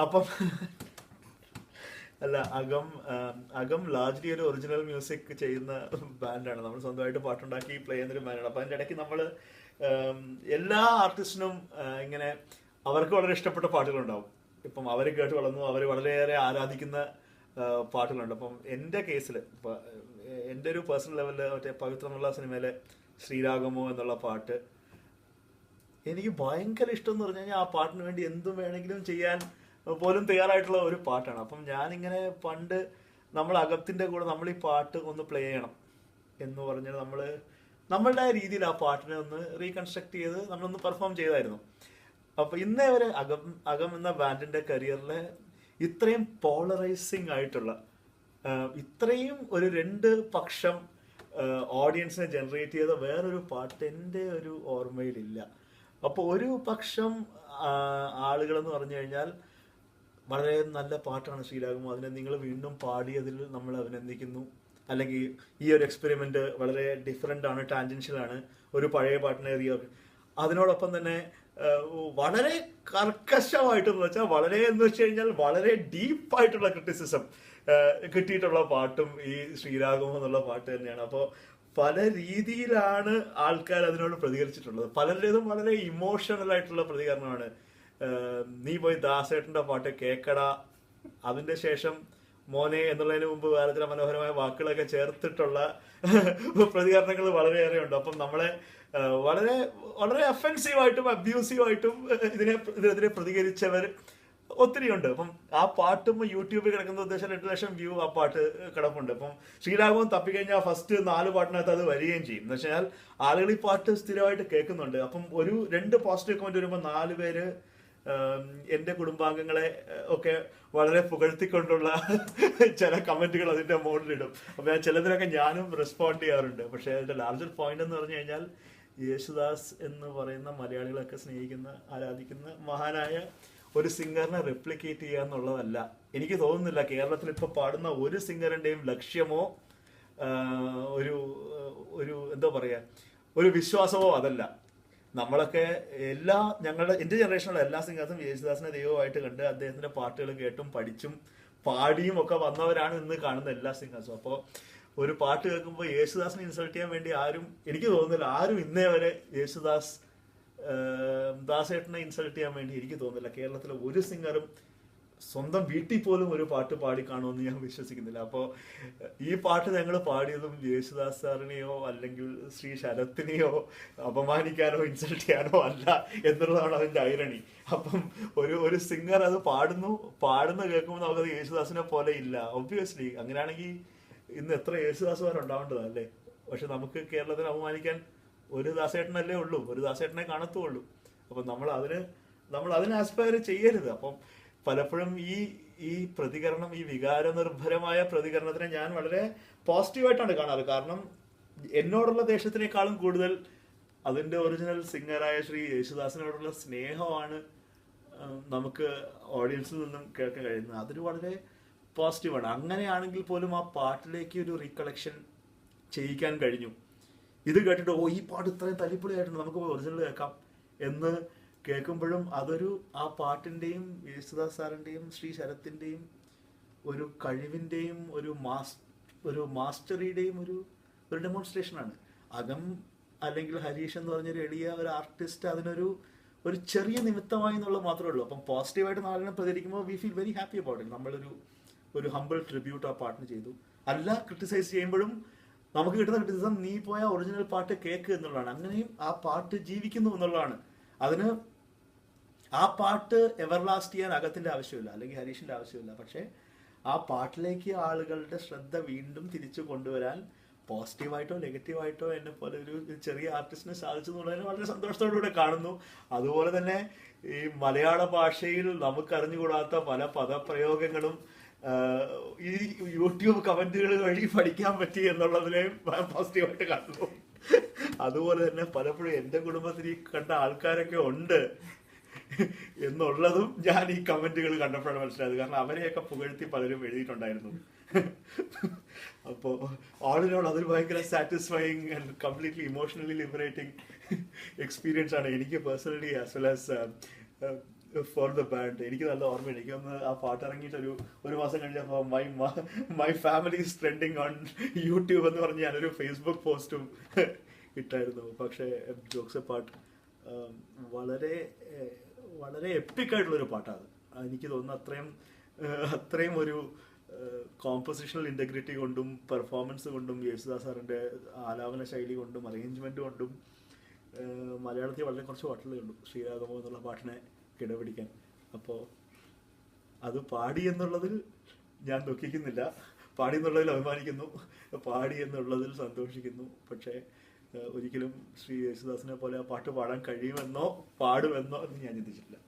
അപ്പം അല്ല, അകം ലാർജ്ലി ഒരു ഒറിജിനൽ മ്യൂസിക് ചെയ്യുന്ന ബാൻഡാണ്. നമ്മൾ സ്വന്തമായിട്ട് പാട്ടുണ്ടാക്കി പ്ലേ ചെയ്യുന്നൊരു ബാൻഡാണ്. അപ്പൊ അതിന്റെ ഇടയ്ക്ക് നമ്മൾ എല്ലാ ആർട്ടിസ്റ്റിനും ഇങ്ങനെ അവർക്ക് വളരെ ഇഷ്ടപ്പെട്ട പാട്ടുകളുണ്ടാവും. ഇപ്പം അവർ കേട്ട് വളർന്നു, അവർ വളരെയേറെ ആരാധിക്കുന്ന പാട്ടുകളുണ്ട്. അപ്പം എൻ്റെ കേസിൽ ഇപ്പം എൻ്റെ ഒരു പേഴ്സണൽ ലെവലിൽ മറ്റേ പവിത്രം എന്നുള്ള സിനിമയിലെ ശ്രീരാഗമോ എന്നുള്ള പാട്ട് എനിക്ക് ഭയങ്കര ഇഷ്ടം എന്ന് പറഞ്ഞു കഴിഞ്ഞാൽ ആ പാട്ടിന് വേണ്ടി എന്തും വേണമെങ്കിലും ചെയ്യാൻ പോലും തയ്യാറായിട്ടുള്ള ഒരു പാട്ടാണ്. അപ്പം ഞാനിങ്ങനെ പണ്ട് നമ്മൾ അകത്തിന്റെ കൂടെ നമ്മൾ ഈ പാട്ട് ഒന്ന് പ്ലേ ചെയ്യണം എന്ന് പറഞ്ഞാൽ നമ്മളുടെ രീതിയിൽ ആ പാട്ടിനെ ഒന്ന് റീകൺസ്ട്രക്ട് ചെയ്ത് നമ്മളൊന്ന് പെർഫോം ചെയ്തായിരുന്നു. അപ്പൊ ഇന്നേ വരെ അകം എന്ന ബാൻഡിന്റെ കരിയറിലെ ഇത്രയും പോളറൈസിങ് ആയിട്ടുള്ള ഇത്രയും ഒരു രണ്ട് പക്ഷം ഓഡിയൻസിനെ ജനറേറ്റ് ചെയ്ത വേറൊരു പാട്ട് എൻ്റെ ഒരു ഓർമ്മയിലില്ല. അപ്പോൾ ഒരു പക്ഷം ആളുകളെന്ന് പറഞ്ഞു കഴിഞ്ഞാൽ വളരെ നല്ല പാട്ടാണ് ശ്രീരാഗമോ, അതിനെ നിങ്ങൾ വീണ്ടും പാടിയതിൽ നമ്മൾ അഭിനന്ദിക്കുന്നു, അല്ലെങ്കിൽ ഈ ഒരു എക്സ്പെരിമെന്റ് വളരെ ഡിഫറെൻ്റ് ആണ്, ടാൻജൻഷ്യൽ ആണ്, ഒരു പഴയ പാട്ടിനെ അതിനോടൊപ്പം തന്നെ വളരെ കർക്കശമായിട്ടെന്ന് വെച്ചാൽ വളരെ എന്ന് വെച്ച് കഴിഞ്ഞാൽ വളരെ ഡീപ്പായിട്ടുള്ള ക്രിറ്റിസിസം കിട്ടിയിട്ടുള്ള പാട്ടും ഈ ശ്രീരാഗമോ എന്നുള്ള പാട്ട് തന്നെയാണ്. അപ്പോൾ പല രീതിയിലാണ് ആൾക്കാർ അതിനോട് പ്രതികരിച്ചിട്ടുള്ളത്. പലരുടേതും വളരെ ഇമോഷണൽ ആയിട്ടുള്ള പ്രതികരണമാണ്. നീ പോയി ദാസേട്ടന്റെ പാട്ട് കേക്കടാ, അതിന്റെ ശേഷം മോനെ എന്നുള്ളതിന് മുമ്പ് വേറെ ചില മനോഹരമായ വാക്കുകളൊക്കെ ചേർത്തിട്ടുള്ള പ്രതികരണങ്ങൾ വളരെയേറെ ഉണ്ട്. അപ്പം നമ്മളെ വളരെ വളരെ അഫെൻസീവായിട്ടും അബ്യൂസീവായിട്ടും ഇതിനെതിരെ പ്രതികരിച്ചവർ ഒത്തിരി ഉണ്ട്. അപ്പം ആ പാട്ടും യൂട്യൂബിൽ കിടക്കുന്ന ഉദ്ദേശം 2 ലക്ഷം വ്യൂ ആ പാട്ട് കിടപ്പുണ്ട്. അപ്പം ശ്രീരാഘവൻ തപ്പിക്കഴിഞ്ഞാൽ ഫസ്റ്റ് 4 പാട്ടിനകത്ത് അത് വരികയും ചെയ്യും. എന്ന് വെച്ചാൽ ആളുകൾ ഈ പാട്ട് സ്ഥിരമായിട്ട് കേൾക്കുന്നുണ്ട്. അപ്പം ഒരു 2 പോസിറ്റീവ് കമന്റ് വരുമ്പോൾ 4 പേര് എൻ്റെ കുടുംബാംഗങ്ങളെ ഒക്കെ വളരെ പുകഴ്ത്തിക്കൊണ്ടുള്ള ചില കമന്റുകൾ അതിന്റെ മുകളിലിടും. അപ്പൊ ചിലതിനൊക്കെ ഞാനും റെസ്പോണ്ട് ചെയ്യാറുണ്ട്. പക്ഷെ അതിന്റെ ലാർജർ പോയിന്റ് എന്ന് പറഞ്ഞു കഴിഞ്ഞാൽ യേശുദാസ് എന്ന് പറയുന്ന മലയാളികളൊക്കെ സ്നേഹിക്കുന്ന ആരാധിക്കുന്ന മഹാനായ ഒരു സിംഗറിനെ റെപ്ലിക്കേറ്റ് ചെയ്യുക എന്നുള്ളതല്ല. എനിക്ക് തോന്നുന്നില്ല കേരളത്തിൽ ഇപ്പൊ പാടുന്ന ഒരു സിംഗറിന്റെയും ലക്ഷ്യമോ ഒരു ഒരു എന്താ പറയാ ഒരു വിശ്വാസമോ അതല്ല. നമ്മളൊക്കെ എൻ്റെ ജനറേഷനിലുള്ള എല്ലാ സിംഗേഴ്സും യേശുദാസിനെ ദൈവമായിട്ട് കണ്ട് അദ്ദേഹത്തിന്റെ പാട്ടുകൾ കേട്ടും പഠിച്ചും പാടിയും ഒക്കെ വന്നവരാണ് ഇന്ന് കാണുന്ന എല്ലാ സിംഗേഴ്സും. അപ്പോൾ ഒരു പാട്ട് കേൾക്കുമ്പോൾ യേശുദാസിനെ ഇൻസൾട്ട് ചെയ്യാൻ വേണ്ടി എനിക്ക് തോന്നുന്നില്ല ആരും ഇന്നേ വരെ ദാസേട്ടനെ ഇൻസൾട്ട് ചെയ്യാൻ വേണ്ടി എനിക്ക് തോന്നുന്നില്ല കേരളത്തിലെ ഒരു സിംഗറും സ്വന്തം വീട്ടിൽ പോലും ഒരു പാട്ട് പാടി കാണുമെന്ന് ഞാൻ വിശ്വസിക്കുന്നില്ല. അപ്പോൾ ഈ പാട്ട് ഞങ്ങൾ പാടിയതും യേശുദാസ് സാറിനെയോ അല്ലെങ്കിൽ ശ്രീ ശരത്തിനെയോ അപമാനിക്കാനോ ഇൻസൾട്ട് ചെയ്യാനോ അല്ല എന്നുള്ളതാണ് അതിന്റെ ഐറണി. അപ്പം ഒരു സിംഗർ അത് പാടുന്ന കേൾക്കുമ്പോൾ നമുക്കത് യേശുദാസിനെ പോലെ ഇല്ല. ഒബ്വിയസ്ലി അങ്ങനെയാണെങ്കിൽ ഇന്ന് എത്ര യേശുദാസുമാരുണ്ടാവേണ്ടതാണ് അല്ലേ? പക്ഷെ നമുക്ക് കേരളത്തിൽ അപമാനിക്കാൻ ഒരു ദാസേട്ടനല്ലേ ഉള്ളൂ, ഒരു ദാസേട്ടനെ കാണത്തുള്ളൂ. അപ്പം നമ്മൾ അതിനെ ആസ്പയർ ചെയ്യരുത്. അപ്പം പലപ്പോഴും ഈ പ്രതികരണം, ഈ വികാരനിർഭരമായ പ്രതികരണത്തിനെ ഞാൻ വളരെ പോസിറ്റീവായിട്ടാണ് കാണാറ്. കാരണം എന്നോടുള്ള ദേഷ്യത്തിനേക്കാളും കൂടുതൽ അതിന്റെ ഒറിജിനൽ സിംഗറായ ശ്രീ യേശുദാസിനോടുള്ള സ്നേഹമാണ് നമുക്ക് ഓഡിയൻസിൽ നിന്നും കേൾക്കാൻ കഴിയുന്നത്. അതൊരു വളരെ പോസിറ്റീവാണ്. അങ്ങനെയാണെങ്കിൽ പോലും ആ പാട്ടിലേക്ക് ഒരു റീകളക്ഷൻ ചെയ്യിക്കാൻ കഴിഞ്ഞു. ഇത് കേട്ടിട്ട് ഈ പാട്ട് ഇത്രയും തല്ലിപ്പൊളിയായിട്ടുണ്ട്, നമുക്ക് ഒറിജിനൽ കേൾക്കാം എന്ന് കേൾക്കുമ്പോഴും ആ പാട്ടിന്റെയും യേശുദാസ് സാറിന്റെയും ശ്രീ ശരത്തിന്റെയും ഒരു കഴിവിന്റെയും ഒരു മാസ്റ്ററിയുടെയും ഒരു ഡെമോൺസ്ട്രേഷനാണ്. അകം അല്ലെങ്കിൽ ഹരീഷ് എന്ന് പറഞ്ഞൊരു എളിയ ഒരു ആർട്ടിസ്റ്റ് ഒരു ചെറിയ നിമിത്തമായി എന്നുള്ളത് മാത്രമേ ഉള്ളൂ. അപ്പം പോസിറ്റീവായിട്ട് നാളെ പ്രതികരിക്കുമ്പോൾ we feel very happy about it. നമ്മളൊരു ഹംബിൾ ട്രിബ്യൂട്ട് ആ പാട്ടിന് ചെയ്തു. അല്ല, ക്രിട്ടിസൈസ് ചെയ്യുമ്പോഴും നമുക്ക് കിട്ടുന്ന ക്രിറ്റിസിസം നീ പോയ ഒറിജിനൽ പാട്ട് കേക്ക് എന്നുള്ളതാണ്. അങ്ങനെയും ആ പാട്ട് ജീവിക്കുന്നു എന്നുള്ളതാണ്. അതിന് ആ പാട്ട് എവർലാസ്റ്റ് ചെയ്യാൻ അകത്തിന്റെ ആവശ്യമില്ല, അല്ലെങ്കിൽ ഹരീഷിന്റെ ആവശ്യമില്ല. പക്ഷെ ആ പാട്ടിലേക്ക് ആളുകളുടെ ശ്രദ്ധ വീണ്ടും തിരിച്ചു കൊണ്ടുവരാൻ പോസിറ്റീവായിട്ടോ നെഗറ്റീവായിട്ടോ എന്നെ പോലെ ഒരു ചെറിയ ആർട്ടിസ്റ്റിന് സാധിച്ചു എന്നുള്ളതിന് വളരെ സന്തോഷത്തോടുകൂടെ കാണുന്നു. അതുപോലെ തന്നെ ഈ മലയാള ഭാഷയിൽ നമുക്കറിഞ്ഞുകൂടാത്ത പല പദപ്രയോഗങ്ങളും ഈ യൂട്യൂബ് കമന്റുകൾ വഴി പഠിക്കാൻ പറ്റി എന്നുള്ളതിനെ പോസിറ്റീവായിട്ട് കാണുന്നു. അതുപോലെ തന്നെ പലപ്പോഴും എൻ്റെ കുടുംബത്തിൽ ഈ കണ്ട ആൾക്കാരൊക്കെ ഉണ്ട് എന്നുള്ളതും ഞാൻ ഈ കമന്റുകൾ കണ്ടപ്പോഴാണ് മനസ്സിലായത്. കാരണം അവരെയൊക്കെ പുകഴ്ത്തി പലരും എഴുതിയിട്ടുണ്ടായിരുന്നു. അപ്പോൾ ഓൾ ഇൻ ഓൾ അതൊരു ഭയങ്കര satisfying and completely emotionally liberating experience ആണ് എനിക്ക് personally, as well as for the band. എനിക്ക് നല്ല ഓർമ്മയുണ്ട്. എനിക്കൊന്ന് ആ പാട്ട് ഇറങ്ങിയിട്ട് ഒരു മാസം കഴിഞ്ഞപ്പോൾ my family is trending on YouTube എന്ന് പറഞ്ഞ് ഞാനൊരു ഫേസ്ബുക്ക് പോസ്റ്റും ഇട്ടായിരുന്നു. പക്ഷേ ജോക്സ് എ പാട്ട് വളരെ വളരെ എപ്പിക് ആയിട്ടുള്ളൊരു പാട്ടാണ്. എനിക്ക് തോന്നുന്നു അത്രയും ഒരു കോമ്പോസിഷണൽ ഇൻറ്റഗ്രിറ്റി കൊണ്ടും പെർഫോമൻസ് കൊണ്ടും യേശുദാസ് സാറിൻ്റെ ആലാപന ശൈലി കൊണ്ടും അറേഞ്ച്മെൻറ്റ് കൊണ്ടും മലയാളത്തിൽ വളരെ കുറച്ച് പാട്ടുകളേ ഉള്ളൂ ശ്രീരാഗമോ എന്നുള്ള പാട്ടിനെ കിടപിടിക്കാൻ. അപ്പോൾ അത് പാടി എന്നുള്ളതിൽ ഞാൻ ദുഃഖിക്കുന്നില്ല, പാടി എന്നുള്ളതിൽ അഭിമാനിക്കുന്നു, പാടി എന്നുള്ളതിൽ സന്തോഷിക്കുന്നു. പക്ഷേ ഒരിക്കലും ശ്രീ യേശുദാസിനെ പോലെ ആ പാട്ട് പാടാൻ കഴിയുമെന്നോ പാടുമെന്നോ എന്ന് ഞാൻ ചിന്തിച്ചിട്ടില്ല.